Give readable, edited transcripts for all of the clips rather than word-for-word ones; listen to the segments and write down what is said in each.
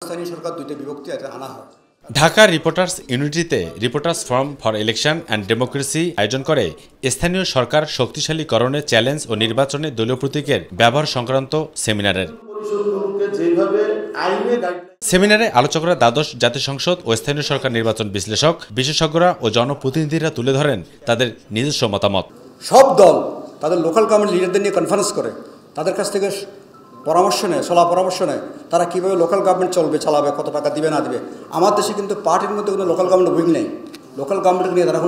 স্থানীয় সরকার দুইটা বিভক্তি আনা হয়। ঢাকা রিপোর্টার্স ইউনিটিতে reporters forum for election and democracy আয়োজন করে স্থানীয় সরকার শক্তিশালীকরণে চ্যালেঞ্জ ও নির্বাচনে দলীয় প্রতীকের ব্যবহার সংক্রান্ত সেমিনারের। সেমিনারে আলোচকরা দ্বাদশ জাতীয় সংসদ ও স্থানীয় সরকার নির্বাচন বিশ্লেষক, বিশেষজ্ঞরা ও জনপ্রতিনিধিরা তুলে ধরেন তাদের নিজস্ব মতামত। সব দল তাদের লোকাল গভর্নমেন্ট লিডারদের নিয়ে কনফারেন্স করে, তাদের কাছ থেকে পরামর্শ নেয়, সলাহ পরামর্শ নেয় তারা কীভাবে লোকাল গভর্নমেন্ট চালাবে, কত টাকা দিবে না দিবে। আমার দেশে কিন্তু পার্টির মধ্যে কোনো লোকাল গভর্নমেন্ট উইং নেই। লোকাল গভর্নমেন্ট নিয়ে তারা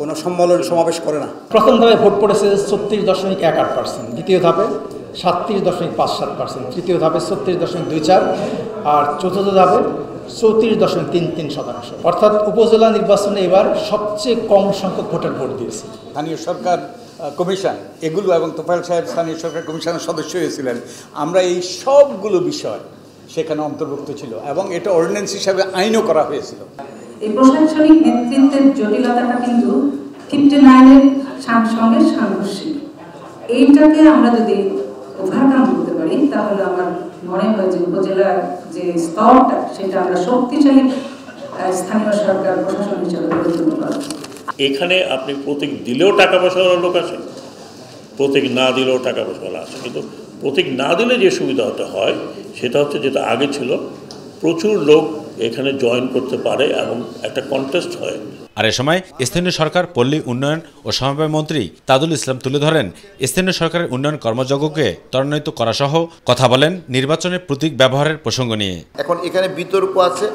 কোনো সম্মেলন সমাবেশ করে না। প্রথম ধাপে ভোট পড়েছে 36.18%, দ্বিতীয় ধাপে 37.57%, তৃতীয় ধাপে 36.24%, আর চতুর্থ ধাপে 34.33%। অর্থাৎ উপজেলা নির্বাচনে এবার সবচেয়ে কম সংখ্যক ভোটার ভোট দিয়েছে। স্থানীয় সরকার কমিশন এগুলো এবং তোফায়েল সাহেব স্থানীয় সরকার কমিশনের সদস্য হয়েছিলেন। আমরা এই সবগুলো বিষয় সেখানে অন্তর্ভুক্ত ছিল এবং এটা অর্ডিন্যান্স হিসাবে আইনও করা হয়েছিল। এই প্রশাসনিক নেতৃত্বের জটিলতাটা কিন্তু 59-এর সঙ্গে সাংঘর্ষিক। এইটাকে আমরা যদি ওভারকাম করতে পারি তাহলে আমার মনে হয় যে উপজেলার যে স্তরটা সেটা আমরা শক্তিশালী স্থানীয় সরকার প্রশাসন হিসেবে গড়ে তুলতে পারব। এখানে আপনি প্রতীক দিলেও টাকা পয়সাওয়ালা লোক আসে, প্রতীক না দিলেও টাকা পয়সাওয়ালা আসে, কিন্তু প্রতীক না দিলে যে সুবিধাটা হয় সেটা হচ্ছে যেটা আগে ছিল, প্রচুর লোক এখানে জয়েন করতে পারে এবং একটা কন্টেস্ট হয়। আর এ সময় স্থানীয় সরকার, পল্লী উন্নয়ন ও সমবায় মন্ত্রী তাজুল ইসলাম তুলে ধরেন স্থানীয় সরকারের উন্নয়ন কর্মযজ্ঞকে ত্বরান্বিত করা সহ কথা বলেন নির্বাচনে প্রতীক ব্যবহারের প্রসঙ্গ নিয়ে। এখন এখানে বিতর্ক আছে,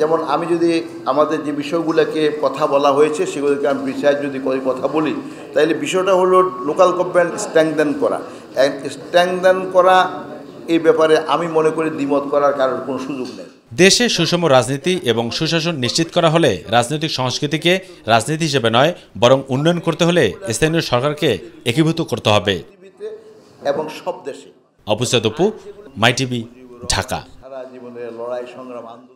যেমন আমি যদি আমাদের যে বিষয়গুলোকে কথা বলা হয়েছে সেগুলোকে আমি বিষয় যদি কথা বলি, তাহলে বিষয়টা হলো লোকাল গভর্নমেন্ট স্ট্রেংথেন করা। স্ট্রেংথেন করা এই ব্যাপারে আমি মনে করি দ্বিমত করার কারণ কোনো সুযোগ নেই। দেশে সুষম রাজনীতি এবং সুশাসন নিশ্চিত করা হলে রাজনৈতিক সংস্কৃতিকে রাজনীতি হিসেবে নয় বরং উন্নয়ন করতে হলে স্থানীয় সরকারকে একীভূত করতে হবে। এবং সব দেশে অবুসাদ অপু, মাই টিভি, ঢাকা। সারা জীবনের লড়াই সংগ্রাম আন্দোলন।